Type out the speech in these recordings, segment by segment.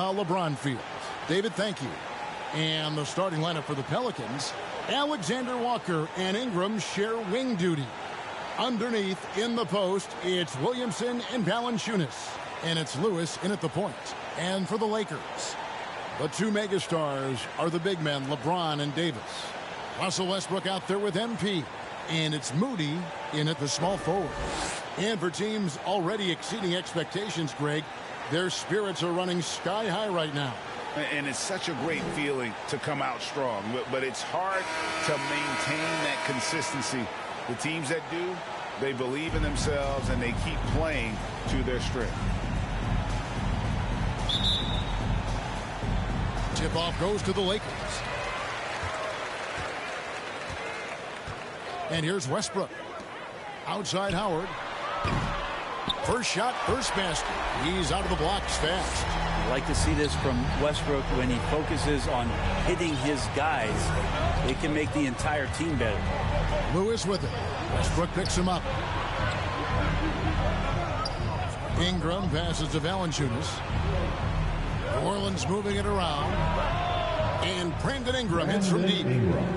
LeBron fields. David, thank you. And the starting lineup for the Pelicans, Alexander Walker and Ingram share wing duty. Underneath, in the post, it's Williamson and Valanciunas. And it's Lewis in at the point. And for the Lakers, the two megastars are the big men, LeBron and Davis. Russell Westbrook out there with MP. And it's Moody in at the small forward. And for teams already exceeding expectations, Greg, their spirits are running sky high right now. And it's such a great feeling to come out strong. But it's hard to maintain that consistency. The teams that do, they believe in themselves and they keep playing to their strength. Tip-off goes to the Lakers. And here's Westbrook. Outside Howard. First shot, first basket. He's out of the blocks fast. I like to see this from Westbrook when he focuses on hitting his guys. It can make the entire team better. Lewis with it. Westbrook picks him up. Ingram passes to Valanciunas. New Orleans moving it around. And Brandon Ingram hits from deep.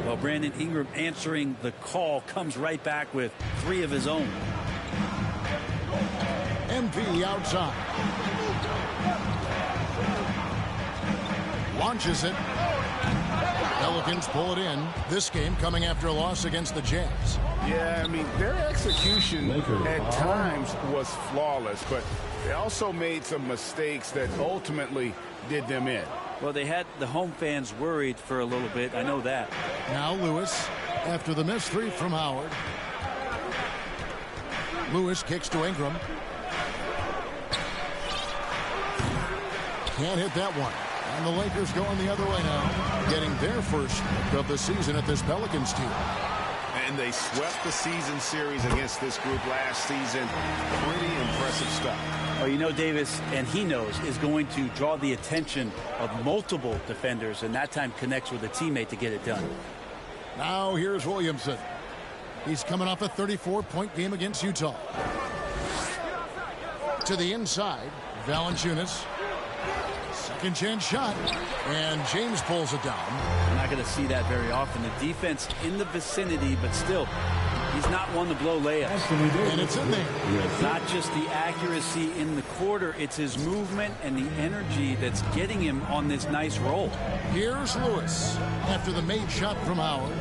Well, Brandon Ingram answering the call comes right back with 3 of his own. MP outside. Launches it. Pelicans pull it in. This game coming after a loss against the Jazz. Yeah, I mean, their execution at times was flawless, but they also made some mistakes that ultimately did them in. Well, they had the home fans worried for a little bit. I know that. Now Lewis after the missed 3 from Howard. Lewis kicks to Ingram. Can't hit that one. And the Lakers going the other way now, getting their first of the season at this Pelicans team. And they swept the season series against this group last season. Pretty impressive stuff. Well, you know, Davis, and he knows, is going to draw the attention of multiple defenders, and that time connects with a teammate to get it done. Now here's Williamson. He's coming off a 34-point game against Utah. To the inside, Valanciunas. Second chance shot, and James pulls it down. I'm not going to see that very often. The defense in the vicinity, but still, he's not one to blow layups. And it's in there. Not just the accuracy in the quarter, it's his movement and the energy that's getting him on this nice roll. Here's Lewis after the made shot from Howard.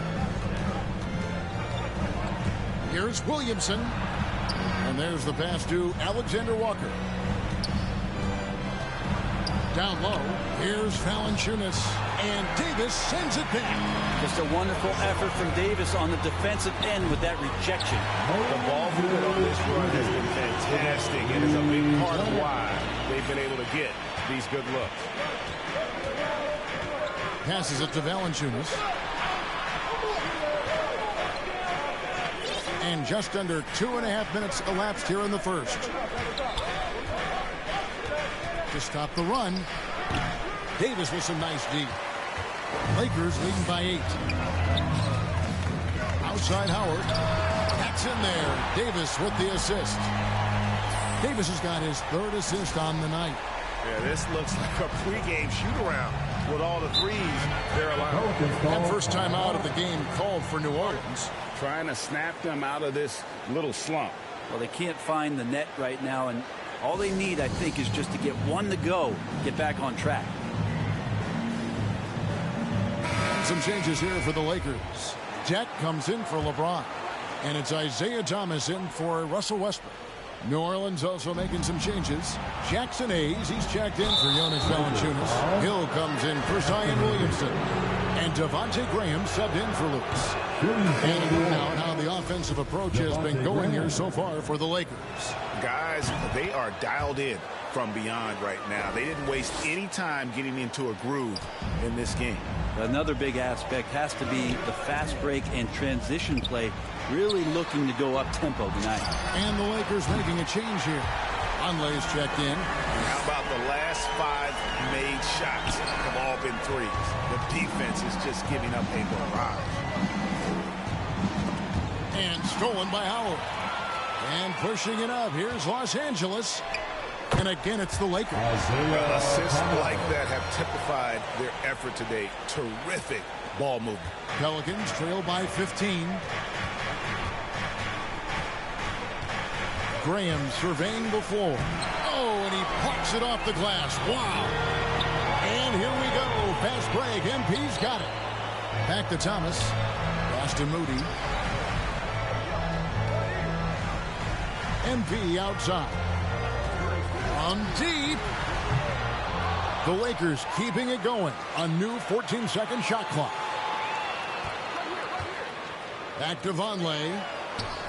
Here's Williamson. And there's the pass to Alexander Walker. Down low, here's Valanciunas, and Davis sends it back. Just a wonderful effort from Davis on the defensive end with that rejection. The ball movement on this run has been fantastic, and is a big part of why they've been able to get these good looks. Passes it to Valanciunas. And just under 2.5 minutes elapsed here in the first. To stop the run, Davis with some nice D. Lakers leading by 8. Outside Howard. That's in there. Davis with the assist. Davis has got his 3rd assist on the night. Yeah, this looks like a pregame shoot-around with all the threes they're allowing. And first time out of the game called for New Orleans. Trying to snap them out of this little slump. Well, they can't find the net right now, and all they need, I think, is just to get one to go, get back on track. Some changes here for the Lakers. Jack comes in for LeBron. And it's Isaiah Thomas in for Russell Westbrook. New Orleans also making some changes. Jackson Hayes, he's checked in for Jonas Valanciunas. Hill comes in for Zion Williamson. And Devontae Graham subbed in for Lewis. And a look now at how the offensive approach has been going here so far for the Lakers. Guys, they are dialed in from beyond right now. They didn't waste any time getting into a groove in this game. Another big aspect has to be the fast break and transition play, really looking to go up-tempo tonight. And the Lakers making a change here. Conley's checked in. How about the last 5 made shots have all been threes? The defense is just giving up a barrage. And stolen by Howard. And pushing it up. Here's Los Angeles. And again, it's the Lakers. Assists like that have typified their effort today. Terrific ball movement. Pelicans trail by 15. Graham surveying the floor. Oh, and he plucks it off the glass. Wow. And here we go. Fast break. MP's got it. Back to Thomas. Pass to Moody. MP outside. On deep. The Lakers keeping it going. A new 14-second shot clock. Back to Vonleh.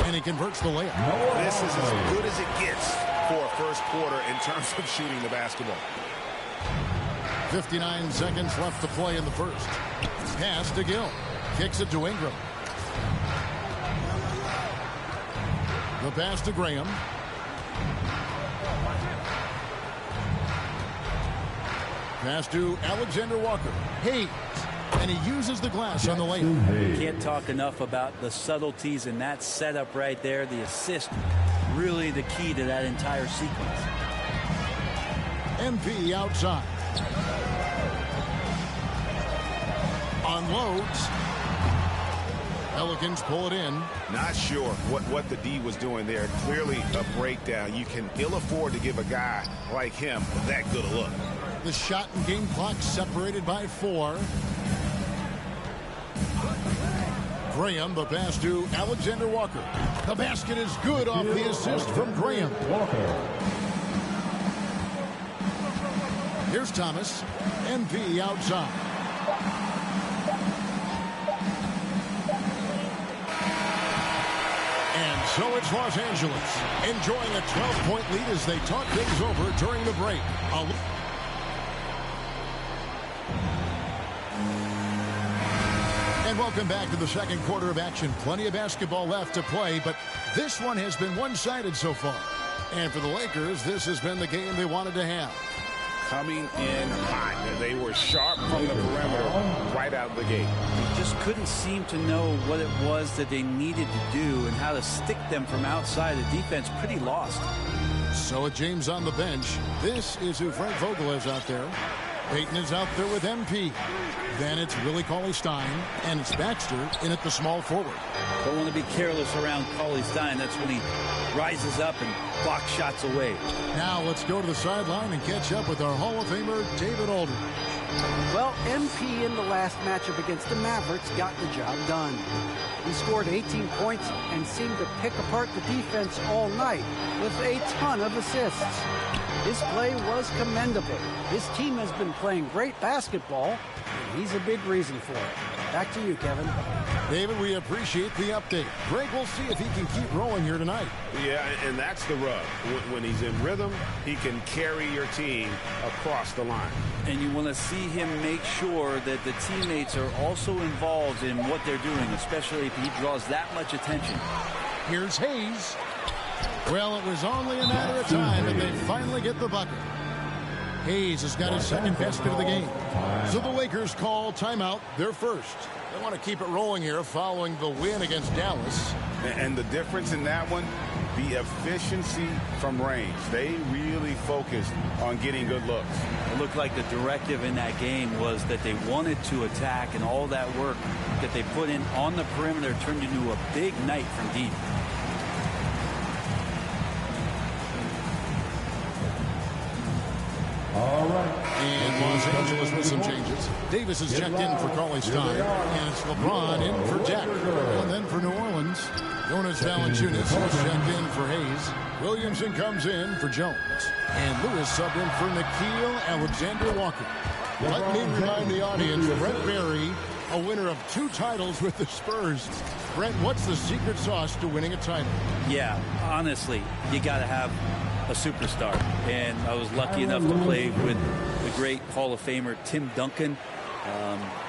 And he converts the layup. This is as good as it gets for a first quarter in terms of shooting the basketball. 59 seconds left to play in the first. Pass to Gill. Kicks it to Ingram. The pass to Graham. Pass to Alexander Walker. Hayes. And he uses the glass on the layup. Can't talk enough about the subtleties in that setup right there. The assist, really the key to that entire sequence. MP outside. Unloads. Pelicans pull it in. Not sure what the D was doing there. Clearly a breakdown. You can ill afford to give a guy like him that good a look. The shot and game clock separated by 4. Graham, the pass to Alexander Walker. The basket is good off the assist from Graham. Here's Thomas. MP outside. And so it's Los Angeles enjoying a 12-point lead as they talk things over during the break. And welcome back to the second quarter of action. Plenty of basketball left to play, but this one has been one-sided so far. And for the Lakers, this has been the game they wanted to have. Coming in hot. They were sharp from the perimeter right out of the gate. They just couldn't seem to know what it was that they needed to do and how to stick them from outside. The defense pretty lost. So with James on the bench, this is who Frank Vogel is out there. Payton is out there with MP. Then it's Willie Cauley-Stein, and it's Baxter in at the small forward. Don't want to be careless around Cauley-Stein. That's when he rises up and blocks shots away. Now let's go to the sideline and catch up with our Hall of Famer, David Aldridge. Well, MP in the last matchup against the Mavericks got the job done. He scored 18 points and seemed to pick apart the defense all night with a ton of assists. His play was commendable. His team has been playing great basketball, and he's a big reason for it. Back to you, Kevin. David, we appreciate the update. Greg, we'll see if he can keep rolling here tonight. Yeah, and that's the rub. When he's in rhythm, he can carry your team across the line. And you want to see him make sure that the teammates are also involved in what they're doing, especially if he draws that much attention. Here's Hayes. Well, it was only a matter of time, and they finally get the bucket. Hayes has got his second basket of the game. So the Lakers call timeout, their first. They want to keep it rolling here following the win against Dallas. And the difference in that one, the efficiency from range. They really focused on getting good looks. It looked like the directive in that game was that they wanted to attack, and all that work that they put in on the perimeter turned into a big night from deep. All right. And Los Angeles with some changes. Davis is checked in for Cauley-Stein. And it's LeBron in for Jack. And then for New Orleans, Jonas Valanciunas is checked in for Hayes. Williamson comes in for Jones. And Lewis subbed in for Nickeil Alexander-Walker. Let me remind the audience, Brent Barry, a winner of 2 titles with the Spurs. Brent, what's the secret sauce to winning a title? Yeah, honestly, you got to have a superstar, and I was lucky enough to play with the great Hall of Famer Tim Duncan,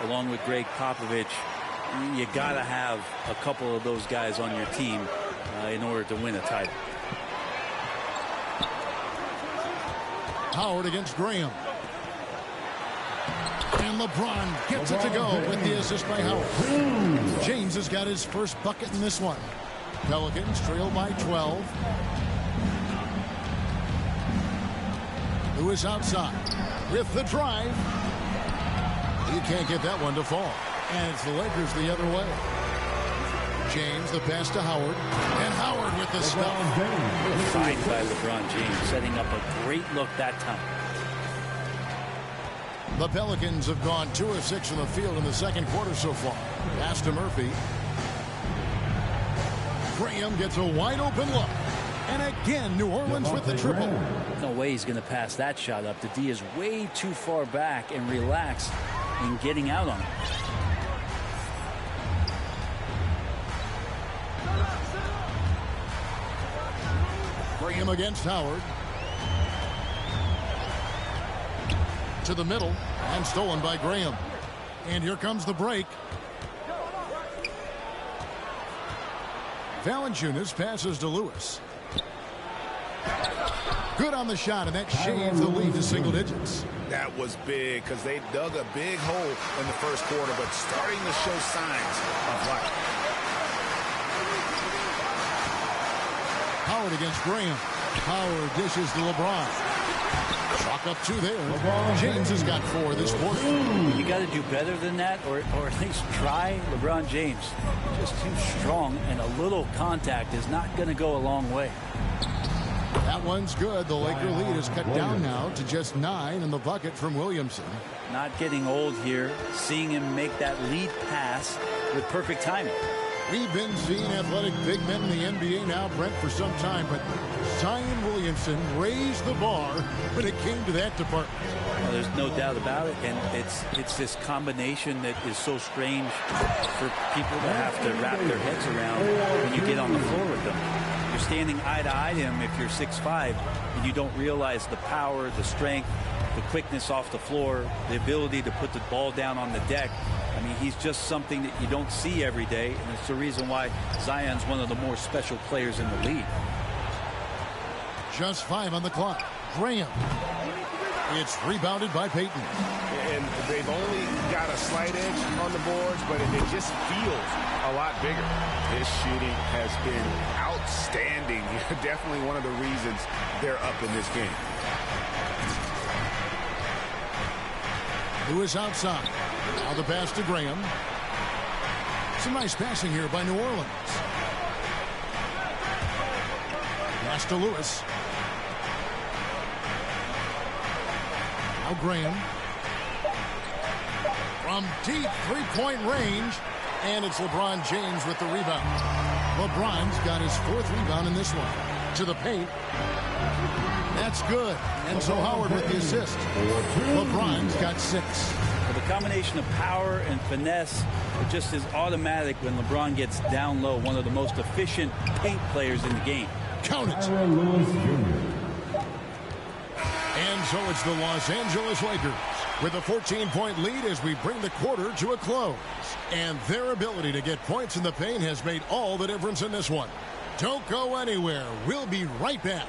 along with Greg Popovich. You got to have a couple of those guys on your team in order to win a title. Howard against Graham. And LeBron gets it to go with the assist by Howard. James has got his first bucket in this one. Pelicans trail by 12. Lewis outside with the drive. You can't get that one to fall. And it's the Lakers the other way. James, the pass to Howard. And Howard with the stuff. Fine by LeBron James, setting up a great look that time. The Pelicans have gone 2 of 6 from the field in the second quarter so far. Pass to Murphy. Graham gets a wide open look. And again, New Orleans with the triple. No way he's going to pass that shot up. The D is way too far back and relaxed in getting out on it. Graham against Howard. To the middle and stolen by Graham. And here comes the break. Valanciunas passes to Lewis. Good on the shot, and that shaves the lead to single digits. That was big because they dug a big hole in the first quarter, but starting to show signs of life. Howard against Graham. Howard dishes to LeBron. Chalk up 2 there. James has got 4 this quarter. You got to do better than that, or at least try. LeBron James, just too strong, and a little contact is not going to go a long way. That one's good. The Laker lead is cut down now to just 9 in the bucket from Williamson. Not getting old here. Seeing him make that lead pass with perfect timing. We've been seeing athletic big men in the NBA now, Brent, for some time, but Zion Williamson raised the bar when it came to that department. Well, there's no doubt about it, and it's this combination that is so strange for people to have to wrap their heads around when you get on the floor with them. You're standing eye to eye to him if you're 6'5", and you don't realize the power, the strength, the quickness off the floor, the ability to put the ball down on the deck. I mean, he's just something that you don't see every day, and it's the reason why Zion's one of the more special players in the league. Just 5 on the clock. Graham. It's rebounded by Payton. And they've only got a slight edge on the boards, but it just feels a lot bigger. His shooting has been outstanding. Definitely one of the reasons they're up in this game. Lewis outside. Now the pass to Graham. Some nice passing here by New Orleans. Pass to Lewis. Now Graham. From deep three-point range. And it's LeBron James with the rebound. LeBron's got his 4th rebound in this one. To the paint. That's good. And so Howard with the assist. LeBron's got 6. Well, the combination of power and finesse, it just is automatic when LeBron gets down low. One of the most efficient paint players in the game. Count it. And so it's the Los Angeles Lakers with a 14-point lead as we bring the quarter to a close. And their ability to get points in the paint has made all the difference in this one. Don't go anywhere. We'll be right back.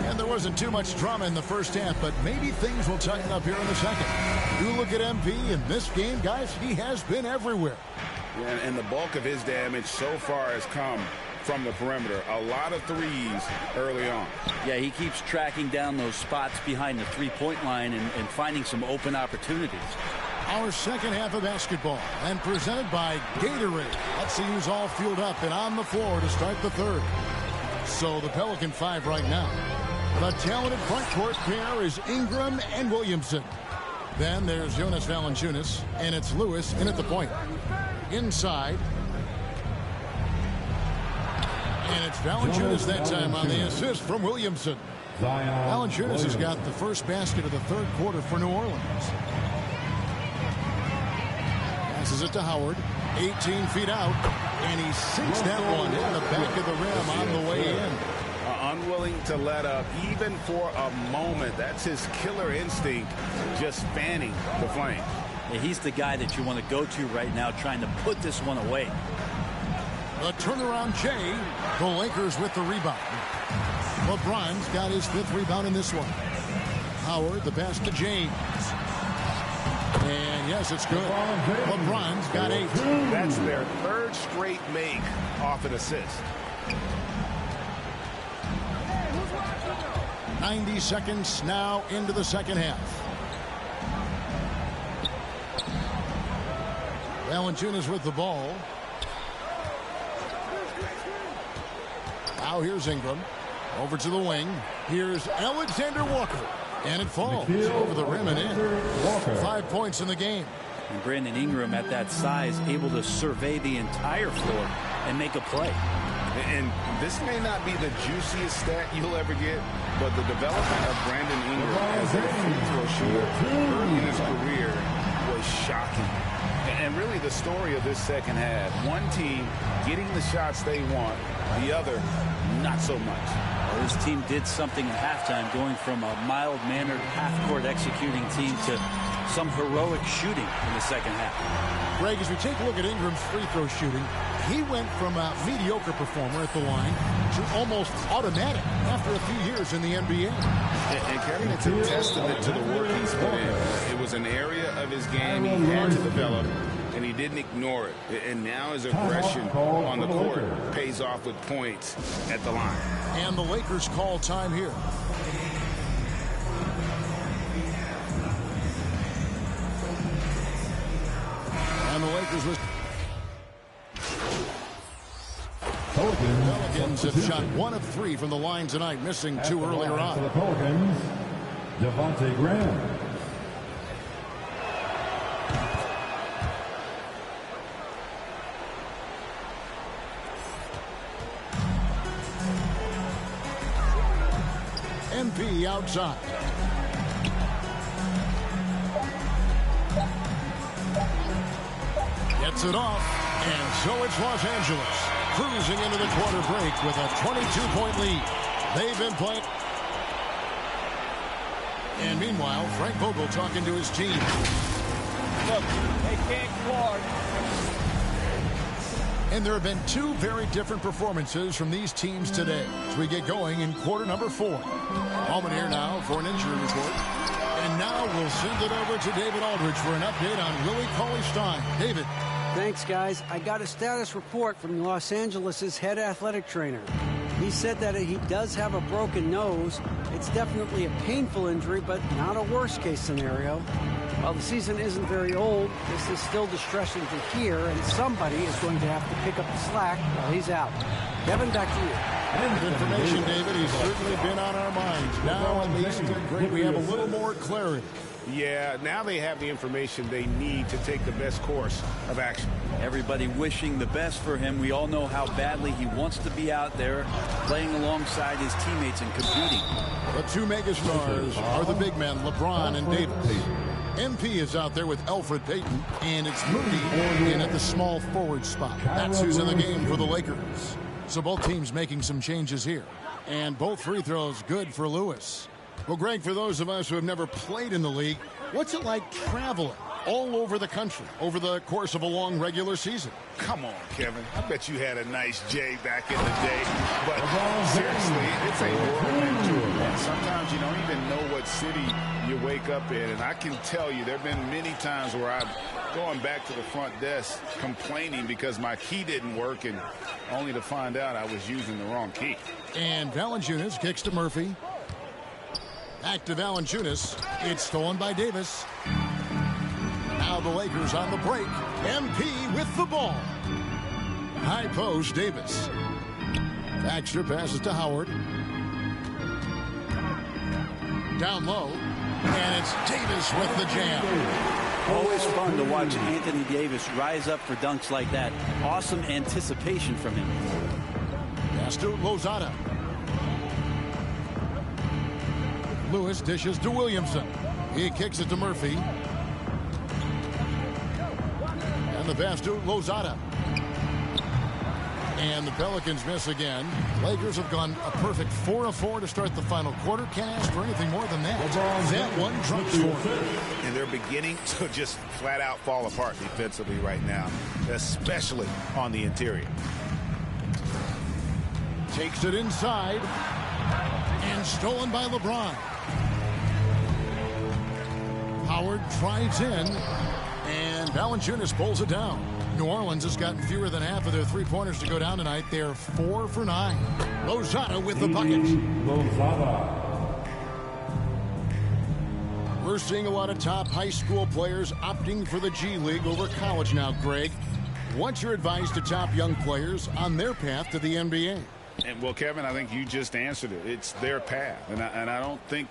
And there wasn't too much drama in the first half, but maybe things will tighten up here in the second. You look at MP in this game, guys, he has been everywhere. Yeah, and the bulk of his damage so far has come from the perimeter. A lot of threes early on. Yeah, he keeps tracking down those spots behind the three-point line and finding some open opportunities. Our second half of basketball, and presented by Gatorade. Let's see who's all fueled up and on the floor to start the third. So the Pelican 5 right now. The talented front court pair is Ingram and Williamson. Then there's Jonas Valanciunas, and it's Lewis in at the point. Inside. And it's Valanciunas that time on the assist from Williamson. Valanciunas has got the first basket of the third quarter for New Orleans. Passes it to Howard. 18 feet out. And he sinks that one in the back of the rim on the way in. Unwilling to let up even for a moment. That's his killer instinct, just fanning the flame. Yeah, he's the guy that you want to go to right now, trying to put this one away. The turnaround Jay. The Lakers with the rebound. LeBron's got his 5th rebound in this one. Howard, the pass to James. And yes, it's good. LeBron's got 8. That's their 3rd straight make off an assist. 90 seconds now into the second half. Valanciunas with the ball. Now here's Ingram. Over to the wing. Here's Alexander Walker. And it falls over the rim and in. 5 points in the game. And Brandon Ingram at that size able to survey the entire floor and make a play. And this may not be the juiciest stat you'll ever get, but the development of Brandon Ingram as a free throw shooter early in his career was shocking. And really the story of this second half, one team getting the shots they want, the other not so much. Well, this team did something at halftime, going from a mild-mannered half-court executing team to some heroic shooting in the second half. Greg, as we take a look at Ingram's free throw shooting, he went from a mediocre performer at the line to almost automatic after a few years in the NBA. And Kevin, it's a testament to the work he's put in. It was an area of his game he had to develop, and he didn't ignore it. And now his aggression on the court pays off with points at the line. And the Lakers call time here. And the Lakers with Pelicans have shot 1 of 3 from the line tonight, missing 2 earlier on. For the Pelicans, Devontae Graham. MP outside. Gets it off, and so it's Los Angeles cruising into the quarter break with a 22-point lead. They've been playing. And meanwhile, Frank Vogel talking to his team. Look, they can't guard. And there have been 2 very different performances from these teams today as we get going in quarter number 4. Ballman here now for an injury report. And now we'll send it over to David Aldridge for an update on Willie Cauley-Stein. David. Thanks, guys. I got a status report from Los Angeles' head athletic trainer. He said that he does have a broken nose. It's definitely a painful injury, but not a worst-case scenario. While the season isn't very old, this is still distressing to hear, and somebody is going to have to pick up the slack while he's out. Kevin, back to you. Good information, David. He's certainly been on our minds. Now, at least, great, we have a little more clarity. Yeah, now they have the information they need to take the best course of action. Everybody wishing the best for him. We all know how badly he wants to be out there playing alongside his teammates and competing. The 2 megastars are the big men, LeBron and Davis. MP is out there with Elfrid Payton, and it's Moody in at the small forward spot. That's who's in the game for the Lakers. So both teams making some changes here. And both free throws good for Lewis. Well, Greg, for those of us who have never played in the league, what's it like traveling all over the country over the course of a long regular season? Come on, Kevin. I bet you had a nice J back in the day. But seriously, it's a whirlwind tour. And sometimes you don't even know what city you wake up in. And I can tell you there have been many times where I'm going back to the front desk complaining because my key didn't work, and only to find out I was using the wrong key. And Valanciunas kicks to Murphy. Back to Valanciunas. It's stolen by Davis. Now the Lakers on the break. MP with the ball. High post, Davis. Baxter passes to Howard. Down low. And it's Davis with the jam. Always fun to watch Anthony Davis rise up for dunks like that. Awesome anticipation from him. Pass to Lozada. Lewis dishes to Williamson. He kicks it to Murphy. And the pass to Lozada. And the Pelicans miss again. Lakers have gone a perfect 4 of 4 to start the final quarter. Can't ask for anything more than that. That one trumps for them. And they're beginning to just flat out fall apart defensively right now, especially on the interior. Takes it inside. And stolen by LeBron. Howard drives in, and Valanciunas pulls it down. New Orleans has gotten fewer than half of their three-pointers to go down tonight. They're 4 for 9. Lozada with the bucket. Lozada. We're seeing a lot of top high school players opting for the G League over college now, Greg. What's your advice to top young players on their path to the NBA? And well, Kevin, I think you just answered it. It's their path, and I don't think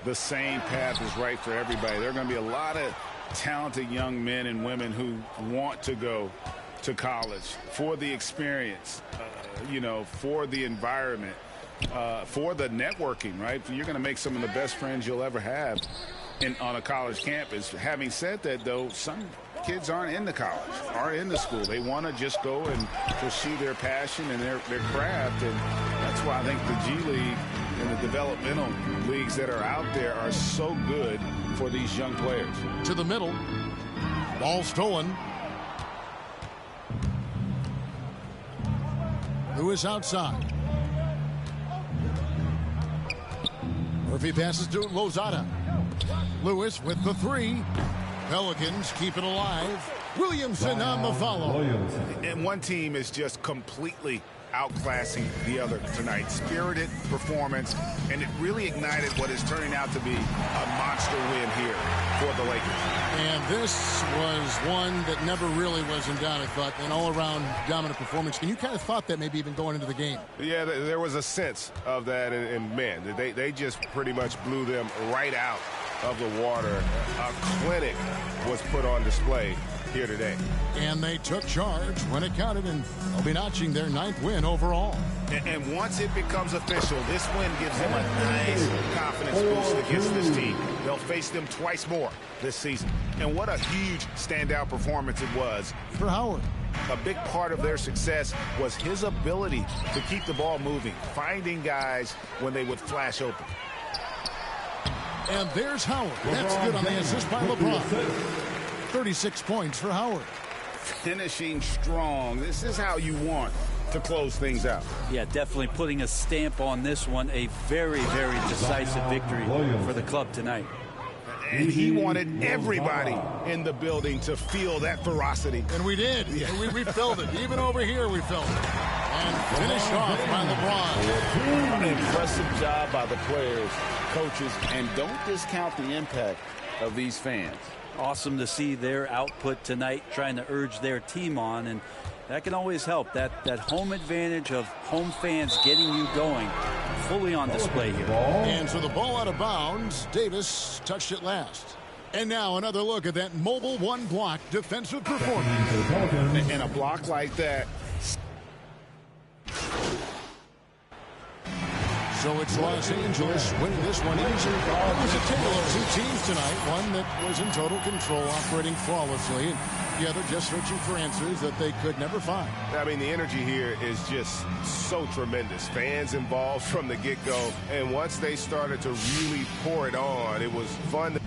the same path is right for everybody. There are going to be a lot of talented young men and women who want to go to college for the experience, for the environment, for the networking, right? You're going to make some of the best friends you'll ever have on a college campus. Having said that, though, some kids aren't in the college, aren't in the school. They want to just go and pursue their passion and their craft, and that's why I think the G League and the developmental leagues that are out there are so good for these young players. To the middle. Ball stolen. Lewis outside. Murphy passes to Lozada. Lewis with the three. Pelicans keep it alive. Williamson on the follow. And one team is just completely outclassing the other tonight. Spirited performance, and it really ignited what is turning out to be a monster win here for the Lakers. And this was one that never really was in doubt, I thought. An all-around dominant performance. And you kind of thought that maybe even going into the game. Yeah, there was a sense of that, and man, they just pretty much blew them right out of the water. A clinic was put on display here today. And they took charge when it counted, and they'll be notching their 9th win overall. And once it becomes official, this win gives them a nice confidence boost against this team. They'll face them twice more this season. And what a huge standout performance it was for Howard. A big part of their success was his ability to keep the ball moving, finding guys when they would flash open. And there's Howard. That's good on the assist by LeBron. 36 points for Howard. Finishing strong. This is how you want to close things out. Yeah, definitely putting a stamp on this one. A very, very decisive victory for the club tonight. And he wanted everybody in the building to feel that ferocity. And we did. Yeah. We felt it. Even over here, we felt it. And finished off by LeBron. An impressive job by the players, coaches, and don't discount the impact of these fans. Awesome to see their output tonight, trying to urge their team on, and that can always help. That home advantage of home fans getting you going, fully on display here. And so the ball out of bounds. Davis touched it last. And now another look at that mobile one block defensive performance. And a block like that. So it's Los Angeles winning this one easy. It was a tale of two teams tonight. One that was in total control, operating flawlessly, and the other just searching for answers that they could never find. I mean, the energy here is just so tremendous. Fans involved from the get-go, and once they started to really pour it on, it was fun.